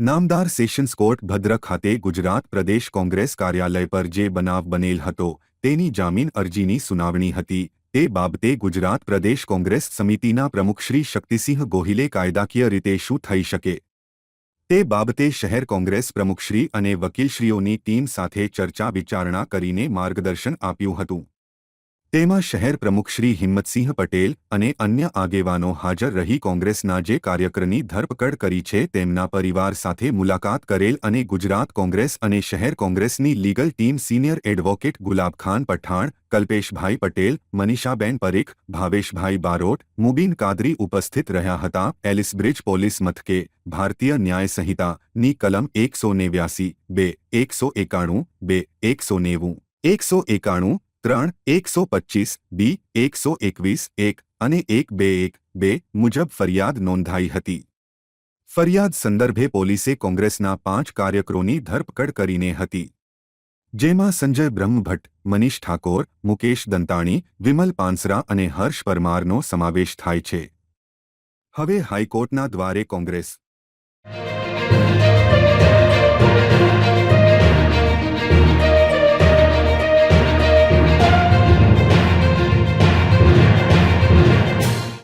નામદાર sessions court ભદ્ર ખાતે ગુજરાત પ્રદેશ કોંગ્રેસ કાર્યાલય પર જે બનાવ બનેલ હતો તેની જામીન અરજીની સુનાવણી હતી તે બાબતે ગુજરાત પ્રદેશ કોંગ્રેસ સમિતિના પ્રમુખ શ્રી શક્તિસિંહ ગોહિલે કાયદાકીય રીતે શું થઈ શકે તે બાબતે શહેર કોંગ્રેસ પ્રમુખશ્રી અને વકીલશ્રીઓની ટીમ સાથે ચર્ચા વિચારણા કરીને માર્ગદર્શન આપ્યું હતું તેમાં શહેર પ્રમુખ શ્રી હિંમતસિંહ પટેલ અને અન્ય આગેવાનો હાજર રહી કોંગ્રેસના જે કાર્યકરની ધરપકડ કરી છે તેમના પરિવાર સાથે મુલાકાત કરેલ અને ગુજરાત કોંગ્રેસ અને શહેર કોંગ્રેસની legal team senior advocate ગુલાબખાન Pathan Kalpeshbhai Patel મનીષાબેન પરીખ ભાવેશભાઈ બારોટ મુબીન કાદરી ઉપસ્થિત રહ્યા હતા એલિસબ્રિજ પોલીસ મથકે ભારતીય ન્યાય સંહિતાની કલમ 189 2 191 2 190 191 3 125 બી 121 1 અને 121 મુજબ ફરિયાદ નોંધાઈ હતી ફરિયાદ સંદર્ભે પોલીસે કોંગ્રેસના 5 કાર્યકરોની ધરપકડ કરીને હતી જેમાં સંજય બ્રહ્મભટ્ટ મનીષ ઠાકોર મુકેશ દંતાણી વિમલ પાનસરા અને હર્ષ પરમારનો સમાવેશ થાય છે હવે હાઈકોર્ટના દ્વારે કોંગ્રેસ